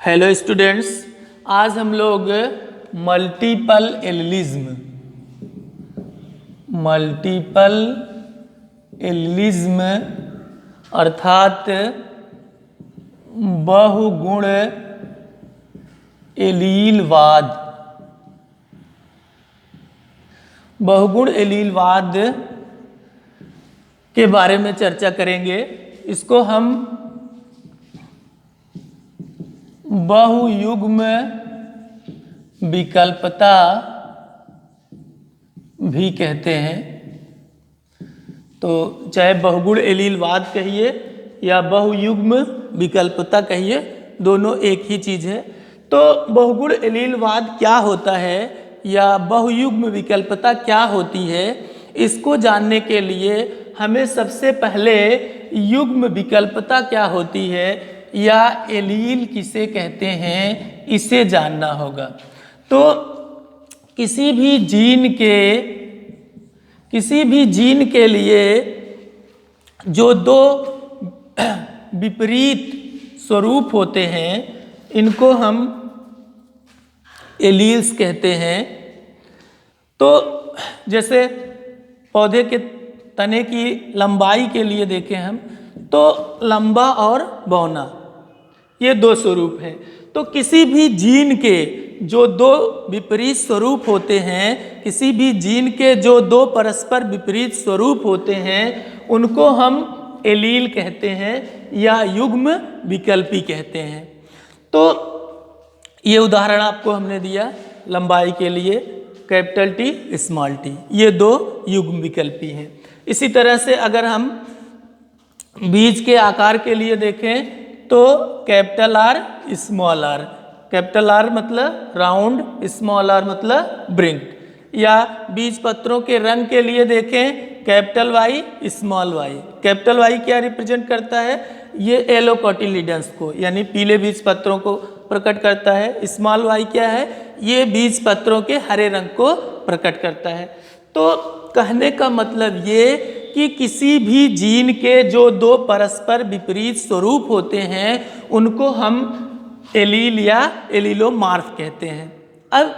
Hello students, आज हम लोग मल्टीपल एलिलिज्म अर्थात बहुगुण एलीलवाद के बारे में चर्चा करेंगे। इसको हम बहुयुग्म विकल्पता भी कहते हैं। तो चाहे बहुगुण एलीलवाद कहिए या बहुयुग्म विकल्पता कहिए, दोनों एक ही चीज़ है। तो बहुगुण एलीलवाद क्या होता है या बहुयुग्म विकल्पता क्या होती है, इसको जानने के लिए हमें सबसे पहले युग्म विकल्पता क्या होती है या एलील किसे कहते हैं, इसे जानना होगा। तो किसी भी जीन के लिए जो दो विपरीत स्वरूप होते हैं, इनको हम एलील्स कहते हैं। तो जैसे पौधे के तने की लंबाई के लिए देखें हम, तो लंबा और बौना, ये दो स्वरूप हैं। तो किसी भी जीन के जो दो विपरीत स्वरूप होते हैं, किसी भी जीन के जो दो परस्पर विपरीत स्वरूप होते हैं, उनको हम एलील कहते हैं या युग्म विकल्पी कहते हैं। तो ये उदाहरण आपको हमने दिया लंबाई के लिए, कैपिटल टी स्मॉल टी, ये दो युग्म विकल्पी हैं। इसी तरह से अगर हम बीज के आकार के लिए देखें तो capital R small R, capital R मतलब राउंड, स्मॉल आर मतलब ब्रिंक। या बीज पत्रों के रंग के लिए देखें capital Y small Y. Capital Y क्या रिप्रेजेंट करता है, ये येलो कोटिलीडन्स को यानी पीले बीज पत्रों को प्रकट करता है। स्मॉल वाई क्या है, ये बीज पत्रों के हरे रंग को प्रकट करता है। तो कहने का मतलब ये कि किसी भी जीन के जो दो परस्पर विपरीत स्वरूप होते हैं, उनको हम एलील या एलीलोमार्फ कहते हैं। अब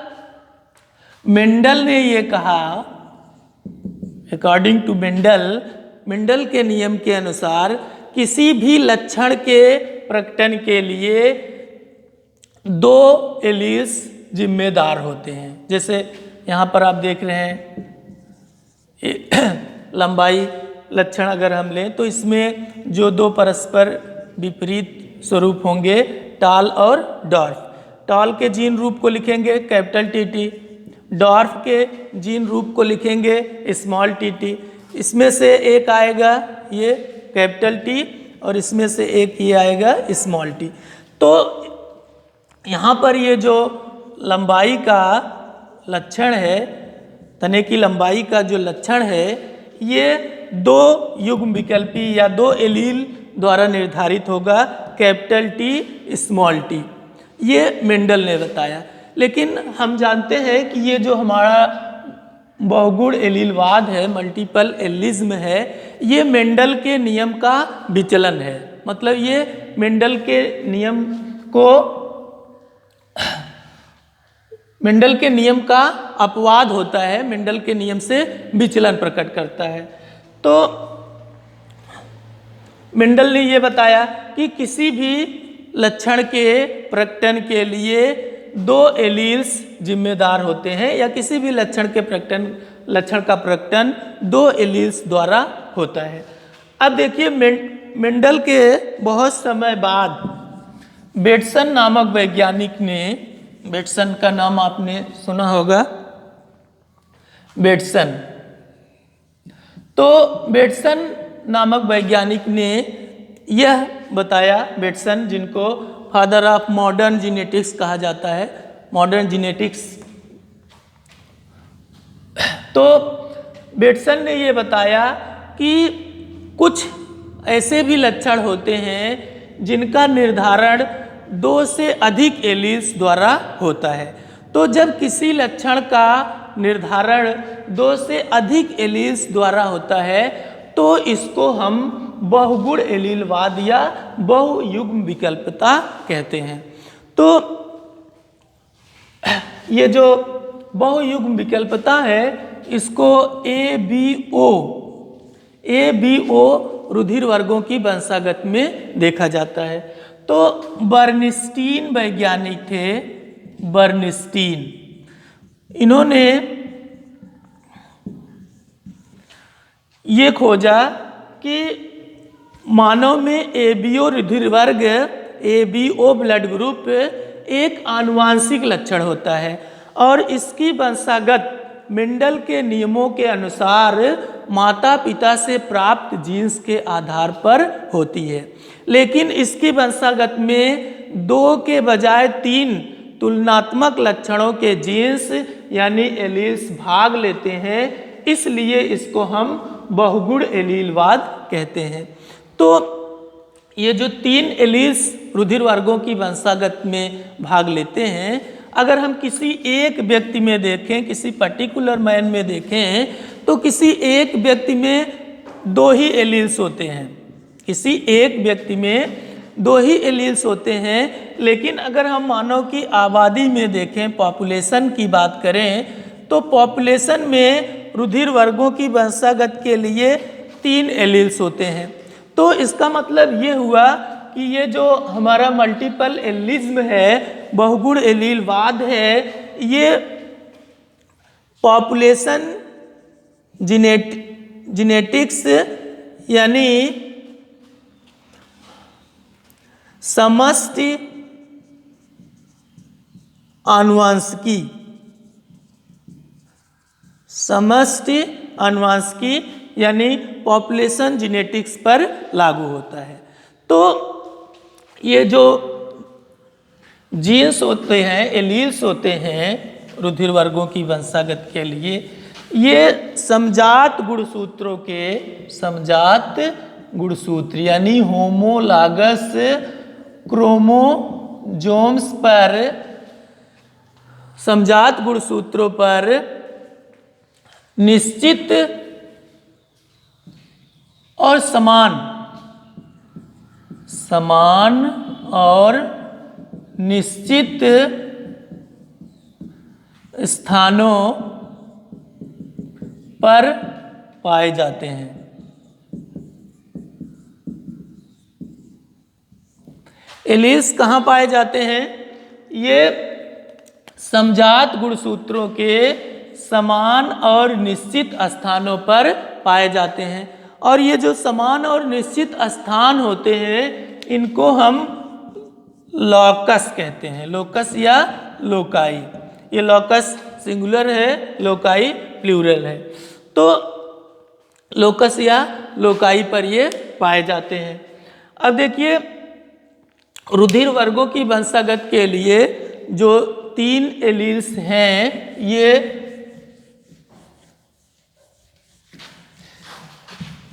मेंडल ने ये कहा, अकॉर्डिंग टू मेंडल के नियम के अनुसार किसी भी लक्षण के प्रकटन के लिए दो एलील्स जिम्मेदार होते हैं। जैसे यहाँ पर आप देख रहे हैं लंबाई लक्षण अगर हम लें, तो इसमें जो दो परस्पर विपरीत स्वरूप होंगे, टॉल और डॉर्फ। टॉल के जीन रूप को लिखेंगे कैपिटल टी, डॉर्फ के जीन रूप को लिखेंगे स्मॉल टी। इसमें से एक आएगा ये कैपिटल टी और इसमें से एक ये आएगा स्मॉल टी। तो यहाँ पर ये जो लंबाई का लक्षण है, तने की लंबाई का जो लक्षण है, ये दो युग्म विकल्पी या दो एलील द्वारा निर्धारित होगा, कैपिटल टी स्मॉल टी। ये मेंडल ने बताया। लेकिन हम जानते हैं कि ये जो हमारा बहुगुण एलीलवाद है, मल्टीपल एलिज्म है, ये मेंडल के नियम का विचलन है। मतलब ये मेंडल के नियम का अपवाद होता है, मेंडल के नियम से विचलन प्रकट करता है। तो मेंडल ने ये बताया कि किसी भी लक्षण के प्रकटन के लिए दो एलील्स जिम्मेदार होते हैं, या किसी भी लक्षण का प्रकटन दो एलील्स द्वारा होता है। अब देखिए मेंडल के बहुत समय बाद बेटसन नामक वैज्ञानिक ने, बेटसन का नाम आपने सुना होगा, बेटसन। तो बेटसन नामक वैज्ञानिक ने यह बताया, बेटसन जिनको फादर ऑफ मॉडर्न जीनेटिक्स कहा जाता है, मॉडर्न जीनेटिक्स। तो बेटसन ने ये बताया कि कुछ ऐसे भी लक्षण होते हैं जिनका निर्धारण दो से अधिक एलील्स द्वारा होता है। तो जब किसी लक्षण का निर्धारण दो से अधिक एलील्स द्वारा होता है, तो इसको हम बहुगुण एलीलवाद या बहुयुग्म विकल्पता कहते हैं। तो ये जो बहुयुग्म विकल्पता है इसको ABO रुधिर वर्गों की वंशागत में देखा जाता है। तो बर्नस्टीन वैज्ञानिक थे, बर्नस्टीन, इन्होंने ये खोजा कि मानव में ABO रुधिर वर्ग, ABO ब्लड ग्रुप एक आनुवांशिक लक्षण होता है और इसकी वंशागत मेंडल के नियमों के अनुसार माता पिता से प्राप्त जीन्स के आधार पर होती है, लेकिन इसकी वंशागत में 2 के बजाय 3 तुलनात्मक लक्षणों के जीन्स यानी एलील्स भाग लेते हैं, इसलिए इसको हम बहुगुण एलीलवाद कहते हैं। तो ये जो 3 एलील्स रुधिर वर्गों की वंशागत में भाग लेते हैं, अगर हम किसी एक व्यक्ति में देखें, किसी पर्टिकुलर मैन में देखें, तो किसी एक व्यक्ति में 2 ही एलील्स होते हैं, किसी एक व्यक्ति में 2 ही एलील्स होते हैं। लेकिन अगर हम मानव की आबादी में देखें, पॉपुलेशन की बात करें, तो पॉपुलेशन में रुधिर वर्गों की वंशागत के लिए 3 एलील्स होते हैं। तो इसका मतलब ये हुआ कि ये जो हमारा मल्टीपल एलिज्म है, बहुगुण एलीलवाद है, ये पॉपुलेशन जेनेटिक्स यानी समष्टि आनुवांशिकी, समष्टि आनुवांशिकी यानी पॉपुलेशन जेनेटिक्स पर लागू होता है। तो ये जो जीन्स होते हैं, एलील्स होते हैं रुधिर वर्गों की वंशागत के लिए, ये समजात गुणसूत्रों के, समजात गुणसूत्र यानी होमोलागस क्रोमोजोम्स पर, समजात गुणसूत्रों पर निश्चित और समान और निश्चित स्थानों पर पाए जाते हैं। एलील्स कहाँ पाए जाते हैं? ये समजात गुणसूत्रों के समान और निश्चित स्थानों पर पाए जाते हैं। और ये जो समान और निश्चित स्थान होते हैं, इनको हम लॉकस कहते हैं, लोकस या लोकाई। ये लॉकस सिंगुलर है, लोकाई प्लूरल है। तो लोकस या लोकाई पर ये पाए जाते हैं। अब देखिए, रुधिर वर्गों की वंशागत के लिए जो 3 एलील्स हैं,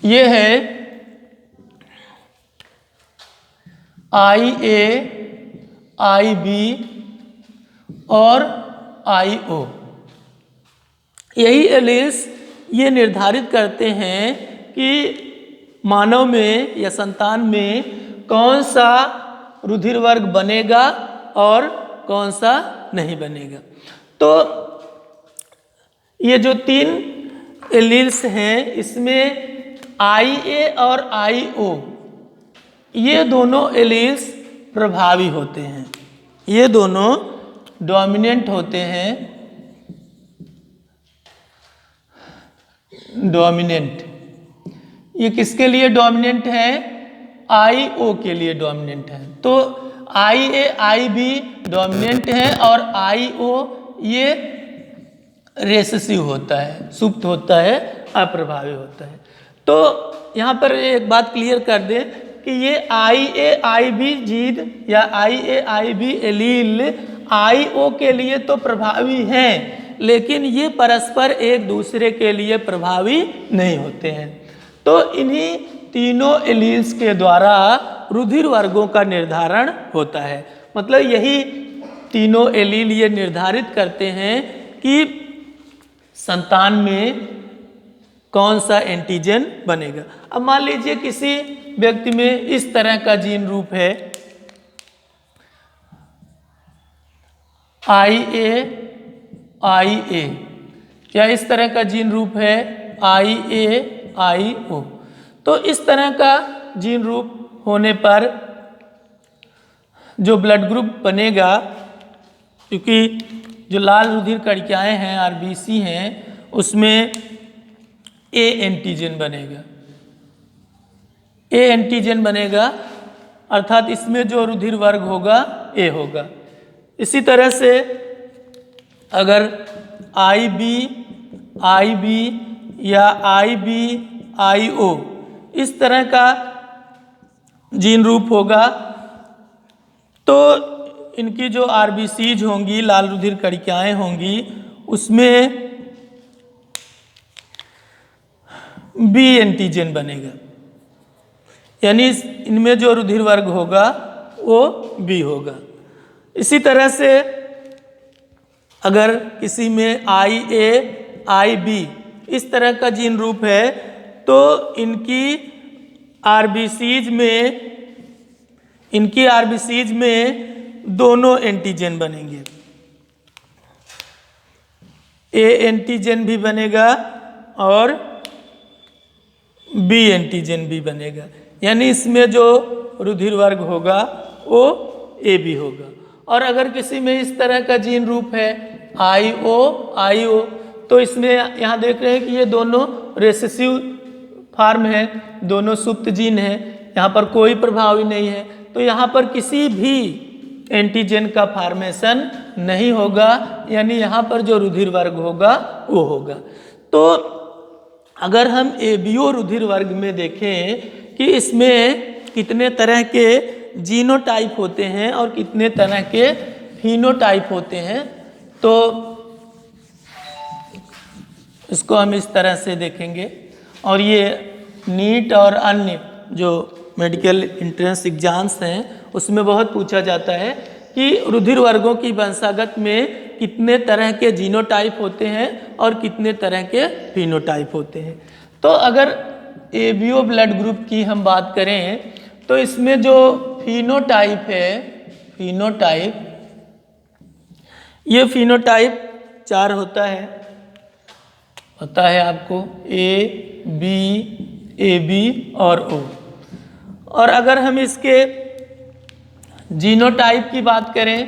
ये है IA, IB और IO। यही एलील्स ये निर्धारित करते हैं कि मानव में या संतान में कौन सा रुधिर वर्ग बनेगा और कौन सा नहीं बनेगा। तो ये जो 3 एलील्स हैं, इसमें IA और IO ये दोनों एलील्स प्रभावी होते हैं, ये दोनों डोमिनेंट होते हैं, डोमिनेंट। ये किसके लिए डोमिनेंट है? IO के लिए डोमिनेंट है। तो IA, IB डोमिनेंट है और IO ये रेसेसिव होता है, सुप्त होता है, अप्रभावी होता है। तो यहाँ पर एक बात क्लियर कर दें कि ये IA, IB जीन या IA, IB एलील IO के लिए तो प्रभावी हैं, लेकिन ये परस्पर एक दूसरे के लिए प्रभावी नहीं होते हैं। तो इन्हीं तीनों एलील्स के द्वारा रुधिर वर्गों का निर्धारण होता है। मतलब यही तीनों एलील ये निर्धारित करते हैं कि संतान में कौन सा एंटीजन बनेगा। अब मान लीजिए किसी व्यक्ति में इस तरह का जीन रूप है, IA या इस तरह का जीन रूप है IAIO। तो इस तरह का जीन रूप होने पर जो ब्लड ग्रुप बनेगा, क्योंकि जो लाल रुधिर कणिकाएं हैं RBC हैं उसमें A एंटीजन बनेगा, A एंटीजन बनेगा, अर्थात इसमें जो रुधिर वर्ग होगा A होगा। इसी तरह से अगर IB या IBIO इस तरह का जीन रूप होगा तो इनकी जो RBCs होंगी, लाल रुधिर कणिकाएं होंगी, उसमें B एंटीजन बनेगा, यानी इनमें जो रुधिर वर्ग होगा वो B होगा। इसी तरह से अगर किसी में IA IB इस तरह का जीन रूप है तो इनकी RBCs में दोनों एंटीजन बनेंगे, A एंटीजन भी बनेगा और B एंटीजन भी बनेगा, यानी इसमें जो रुधिर वर्ग होगा वो AB होगा। और अगर किसी में इस तरह का जीन रूप है IO तो इसमें यहाँ देख रहे हैं कि ये दोनों रेसेसिव फॉर्म है, दोनों सुप्त जीन है, यहाँ पर कोई प्रभाव ही नहीं है, तो यहाँ पर किसी भी एंटीजन का फॉर्मेशन नहीं होगा, यानी यहाँ पर जो रुधिर वर्ग होगा वो होगा। तो अगर हम ABO रुधिर वर्ग में देखें कि इसमें कितने तरह के जीनोटाइप होते हैं और कितने तरह के फिनोटाइप होते हैं, तो इसको हम इस तरह से देखेंगे। और ये नीट और अन्य जो मेडिकल एंट्रेंस एग्जाम्स हैं उसमें बहुत पूछा जाता है कि रुधिर वर्गों की वंशागत में कितने तरह के जीनोटाइप होते हैं और कितने तरह के फिनोटाइप होते हैं। तो अगर ABO ब्लड ग्रुप की हम बात करें तो इसमें जो फिनोटाइप है, ये फिनोटाइप 4 होता है, पता है आपको, A B AB और O। और अगर हम इसके जीनोटाइप की बात करें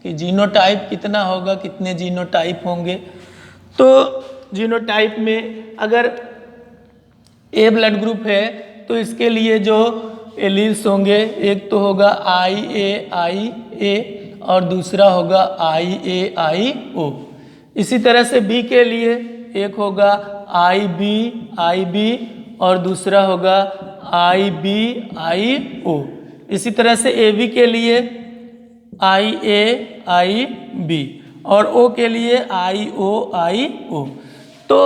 कि जीनोटाइप कितना होगा, कितने जीनोटाइप होंगे, तो जीनोटाइप में अगर A ब्लड ग्रुप है तो इसके लिए जो एलील्स होंगे, एक तो होगा IAIA और दूसरा होगा IAIO। इसी तरह से B के लिए एक होगा IB और दूसरा होगा IBIO। इसी तरह से AB के लिए IAIB और O के लिए IOIO। तो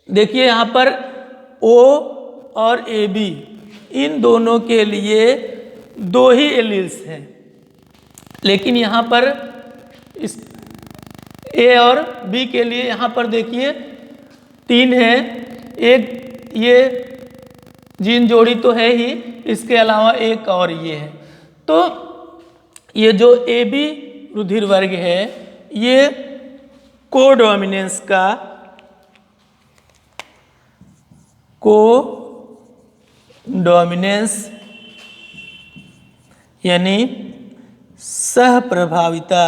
देखिए यहाँ पर O और AB इन दोनों के लिए 2 ही एलील्स हैं, लेकिन यहाँ पर इस A और B के लिए यहाँ पर देखिए 3 है। एक ये जीन जोड़ी तो है ही, इसके अलावा एक और ये है। तो ये जो AB रुधिर वर्ग है ये कोडोमिनेंस यानी सहप्रभाविता,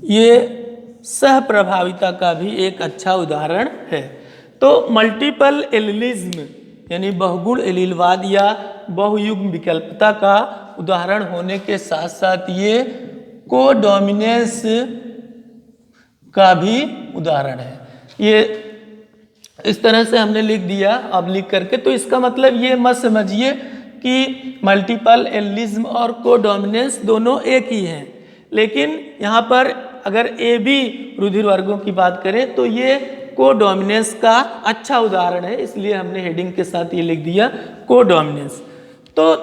ये सहप्रभाविता का भी एक अच्छा उदाहरण है। तो मल्टीपल एलिलिज्म यानी बहुगुण एलीलवाद या बहुयुग्म विकल्पता का उदाहरण होने के साथ साथ ये कोडोमिनेंस का भी उदाहरण है। ये इस तरह से हमने लिख दिया, अब लिख करके, तो इसका मतलब ये मत समझिए कि मल्टीपल एलिलिज्म और कोडोमिनेंस दोनों एक ही हैं, लेकिन यहाँ पर अगर AB रुधिर वर्गों की बात करें तो ये कोडोमिनेंस का अच्छा उदाहरण है, इसलिए हमने हेडिंग के साथ ये लिख दिया कोडोमिनेंस। तो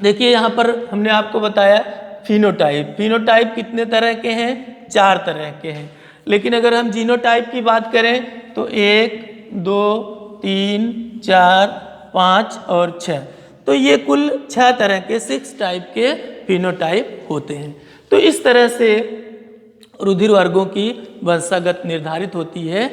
देखिए यहाँ पर हमने आपको बताया फिनोटाइप कितने तरह के हैं, 4 तरह के हैं। लेकिन अगर हम जीनोटाइप की बात करें तो 1 2 3 4 5 और 6। तो ये कुल 6 तरह के 6 टाइप के फिनोटाइप होते हैं। तो इस तरह से रुधिर वर्गों की वंशागत निर्धारित होती है।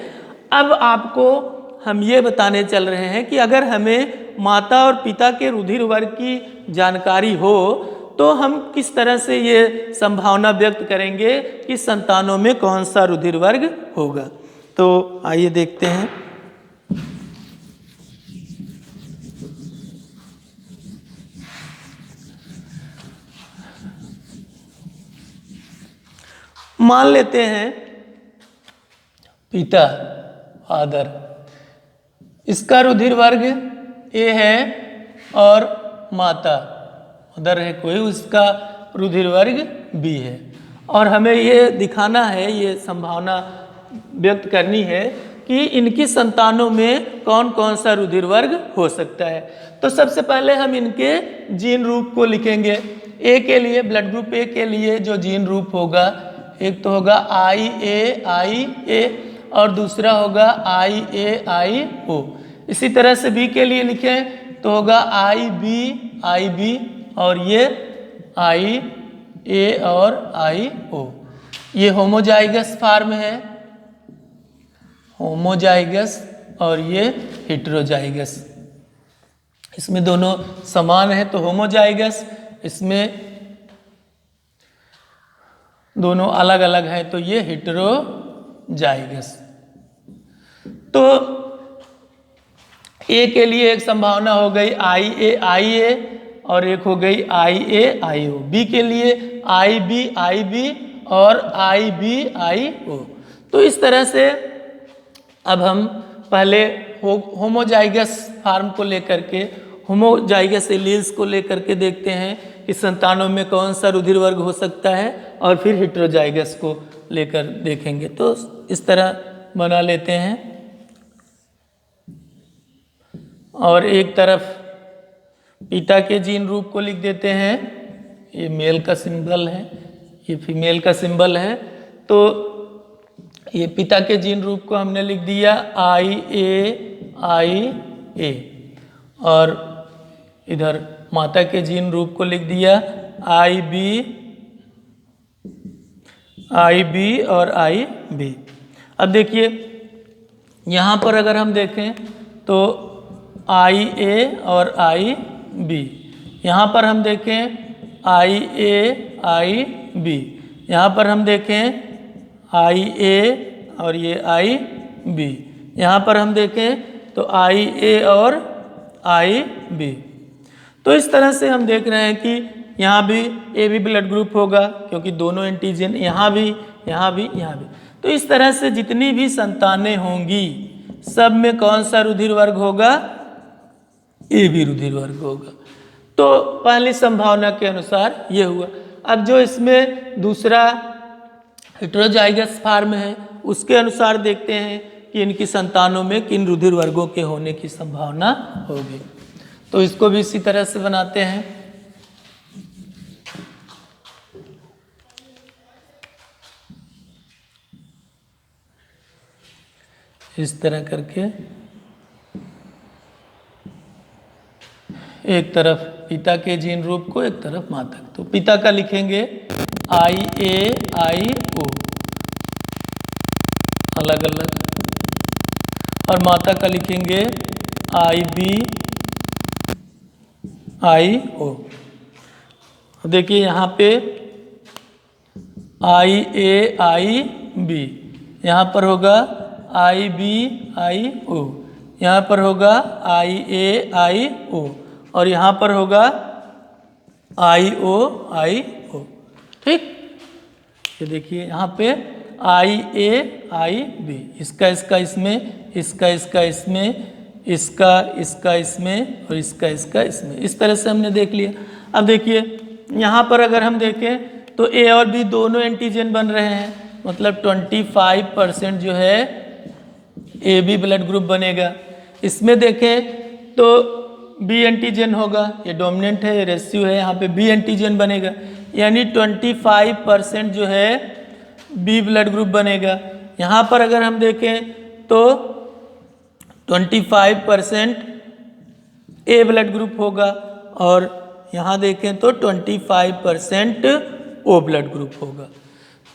अब आपको हम ये बताने चल रहे हैं कि अगर हमें माता और पिता के रुधिर वर्ग की जानकारी हो तो हम किस तरह से ये संभावना व्यक्त करेंगे कि संतानों में कौन सा रुधिर वर्ग होगा। तो आइए देखते हैं। मान लेते हैं पिता फादर, इसका रुधिर वर्ग ए है और माता मदर है कोई, उसका रुधिर वर्ग बी है। और हमें ये दिखाना है, ये संभावना व्यक्त करनी है कि इनकी संतानों में कौन कौन सा रुधिर वर्ग हो सकता है। तो सबसे पहले हम इनके जीन रूप को लिखेंगे। ए के लिए, ब्लड ग्रुप ए के लिए जो जीन रूप होगा, एक तो होगा आई ए और दूसरा होगा आई ओ। इसी तरह से बी के लिए लिखें तो होगा आई बी और ये आई ए और आई ओ। ये होमोजाइगस फॉर्म है, होमोजाइगस, और ये हेटेरोजाइगस। इसमें दोनों समान है तो होमोजाइगस, इसमें दोनों अलग अलग हैं तो ये हेटेरोजाइगस। तो ए के लिए एक संभावना हो गई आई ए और एक हो गई आई ओ। बी के लिए आई बी और आई ओ। तो इस तरह से अब हम पहले होमोजाइगस फॉर्म को लेकर के, होमोजाइगस एलील्स को लेकर के देखते हैं कि संतानों में कौन सा रुधिर वर्ग हो सकता है, और फिर हेटेरोजाइगस को लेकर देखेंगे। तो इस तरह बना लेते हैं और एक तरफ पिता के जीन रूप को लिख देते हैं। ये मेल का सिंबल है, ये फीमेल का सिंबल है। तो ये पिता के जीन रूप को हमने लिख दिया आई ए, और इधर माता के जीन रूप को लिख दिया आई बी और आई बी। अब देखिए यहाँ पर अगर हम देखें तो आई ए और आई बी, यहाँ पर हम देखें आई ए आई बी, यहाँ पर हम देखें आई ए और ये आई बी, यहाँ पर हम देखें तो आई ए और आई बी। तो इस तरह से हम देख रहे हैं कि यहाँ भी ए बी ब्लड ग्रुप होगा क्योंकि दोनों एंटीजन यहाँ भी। तो इस तरह से जितनी भी संतानें होंगी सब में कौन सा रुधिर वर्ग होगा, ए बी रुधिर वर्ग होगा। तो पहली संभावना के अनुसार ये हुआ। अब जो इसमें दूसरा हेटेरोजाइगस फॉर्म है उसके अनुसार देखते हैं कि इनकी संतानों में किन रुधिर वर्गों के होने की संभावना होगी। तो इसको भी इसी तरह से बनाते हैं। इस तरह करके एक तरफ पिता के जीन रूप को, एक तरफ माता। तो पिता का लिखेंगे आई ए आई ओ अलग अलग, और माता का लिखेंगे आई बी आई ओ। देखिए यहाँ पे आई ए आई बी, यहाँ पर होगा आई बी आई ओ, यहाँ पर होगा आई ए आई ओ, और यहाँ पर होगा आई ओ। ठीक, ये देखिए यहाँ पे आई ए आई बी, इसका इसमें, इसका इसमें, इसका इसमें और इसका इसमें। इस तरह से हमने देख लिया। अब देखिए यहाँ पर अगर हम देखें तो ए और बी दोनों एंटीजन बन रहे हैं, मतलब 25% जो है ए बी ब्लड ग्रुप बनेगा। इसमें देखें तो बी एंटीजन होगा, ये डोमिनेंट है, ये रेशियो है, यहाँ पे बी एंटीजन बनेगा, यानी 25% जो है बी ब्लड ग्रुप बनेगा। यहाँ पर अगर हम देखें तो 25% ए ब्लड ग्रुप होगा और यहाँ देखें तो 25% ओ ब्लड ग्रुप होगा।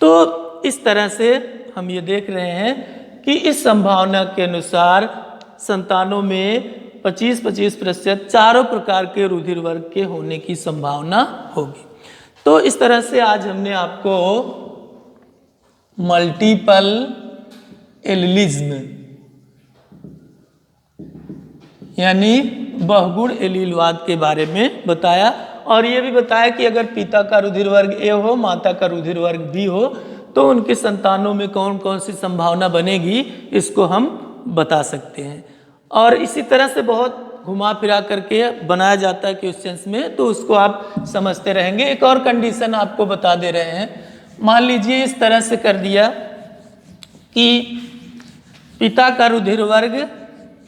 तो इस तरह से हम ये देख रहे हैं कि इस संभावना के अनुसार संतानों में 25-25% चारों प्रकार के रुधिर वर्ग के होने की संभावना होगी। तो इस तरह से आज हमने आपको मल्टीपल एलिलिज्म यानी बहुगुण एलीलवाद के बारे में बताया, और ये भी बताया कि अगर पिता का रुधिर वर्ग ए हो, माता का रुधिर वर्ग बी हो, तो उनके संतानों में कौन कौन सी संभावना बनेगी, इसको हम बता सकते हैं। और इसी तरह से बहुत घुमा फिरा करके बनाया जाता है क्वेश्चंस में, तो उसको आप समझते रहेंगे। एक और कंडीशन आपको बता दे रहे हैं। मान लीजिए इस तरह से कर दिया कि पिता का रुधिर वर्ग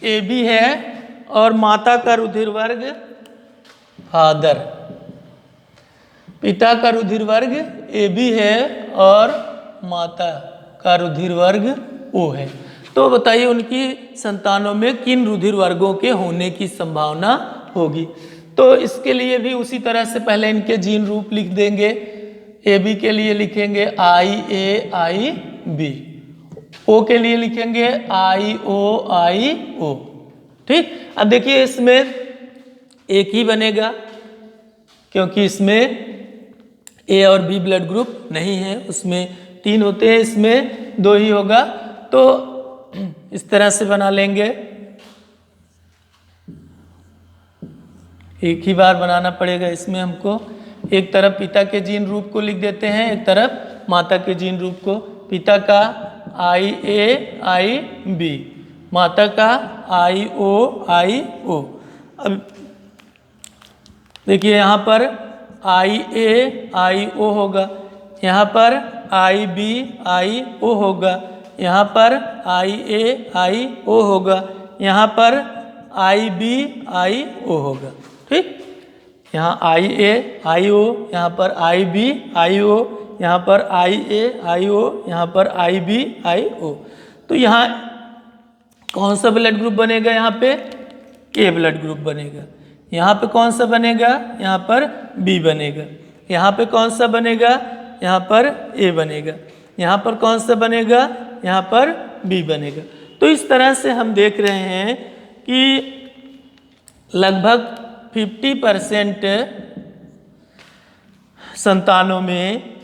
ए बी है और माता का रुधिर वर्ग फादर। पिता का रुधिर वर्ग ए बी है और माता का रुधिर वर्ग ओ है। तो बताइए उनकी संतानों में किन रुधिर वर्गों के होने की संभावना होगी। तो इसके लिए भी उसी तरह से पहले इनके जीन रूप लिख देंगे। ए बी के लिए लिखेंगे आई ए आई बी, ओ के लिए लिखेंगे आई ओ। ठीक, अब देखिए इसमें एक ही बनेगा क्योंकि इसमें ए और बी ब्लड ग्रुप नहीं है, उसमें 3 होते हैं, इसमें 2 ही होगा। तो इस तरह से बना लेंगे, एक ही बार बनाना पड़ेगा इसमें हमको। एक तरफ पिता के जीन रूप को लिख देते हैं, एक तरफ माता के जीन रूप को। पिता का आई ए आई बी, माता का आई ओ। अब देखिए यहाँ पर आई ए आई ओ होगा, यहाँ पर आई बी आई ओ होगा, यहाँ पर आई ए आई ओ होगा, यहाँ पर आई बी आई ओ होगा। ठीक, यहाँ आई ए आई ओ, यहाँ पर आई बी आई ओ, यहाँ पर आई ए आई ओ, यहाँ पर आई बी आई ओ। तो यहाँ कौन सा ब्लड ग्रुप बनेगा? यहाँ पे ए ब्लड ग्रुप बनेगा। यहाँ पे कौन सा बनेगा? यहाँ पर बी बनेगा। यहाँ पे कौन सा बनेगा? यहाँ पर ए बनेगा। यहाँ पर कौन सा बनेगा? यहाँ पर बी बनेगा। तो इस तरह से हम देख रहे हैं कि लगभग 50% संतानों में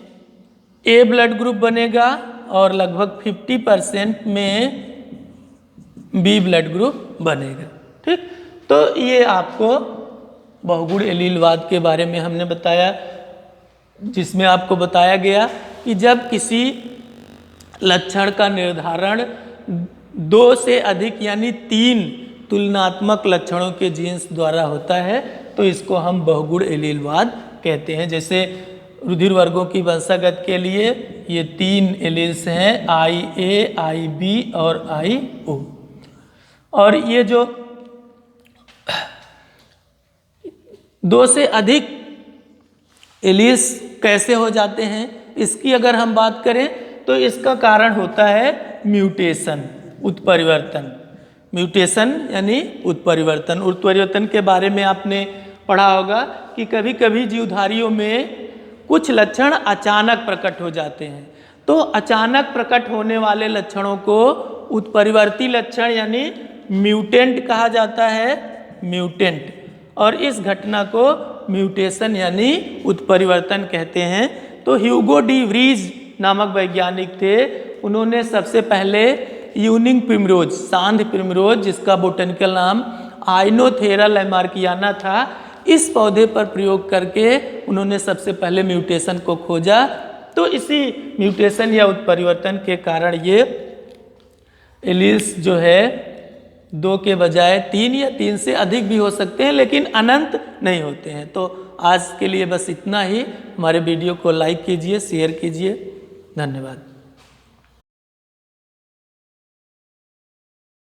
ए ब्लड ग्रुप बनेगा और लगभग 50% में बी ब्लड ग्रुप बनेगा। ठीक, तो ये आपको बहुगुण एलीलवाद के बारे में हमने बताया, जिसमें आपको बताया गया कि जब किसी लक्षण का निर्धारण 2 से अधिक यानी 3 तुलनात्मक लक्षणों के जीन्स द्वारा होता है तो इसको हम बहुगुण एलीलवाद कहते हैं। जैसे रुधिर वर्गों की वंशागत के लिए ये 3 एलील्स हैं, आई ए आई बी और आई ओ। और ये जो 2 से अधिक एलील्स कैसे हो जाते हैं, इसकी अगर हम बात करें तो इसका कारण होता है म्यूटेशन, उत्परिवर्तन। म्यूटेशन यानी उत्परिवर्तन। उत्परिवर्तन के बारे में आपने पढ़ा होगा कि कभी कभी जीवधारियों में कुछ लक्षण अचानक प्रकट हो जाते हैं। तो अचानक प्रकट होने वाले लक्षणों को उत्परिवर्ती लक्षण यानी म्यूटेंट कहा जाता है, म्यूटेंट। और इस घटना को म्यूटेशन यानी उत्परिवर्तन कहते हैं। तो ह्यूगो डी व्रीज नामक वैज्ञानिक थे, उन्होंने सबसे पहले यूनिंग प्रिमरोज, सांड प्रिमरोज, जिसका बोटेनिकल नाम आइनोथेरा लैमार्कियाना था, इस पौधे पर प्रयोग करके उन्होंने सबसे पहले म्यूटेशन को खोजा। तो इसी म्यूटेशन या उत्परिवर्तन के कारण ये एलील्स जो है 2 के बजाय 3 या 3 से अधिक भी हो सकते हैं, लेकिन अनंत नहीं होते हैं। तो आज के लिए बस इतना ही। हमारे वीडियो को लाइक कीजिए, शेयर कीजिए। धन्यवाद।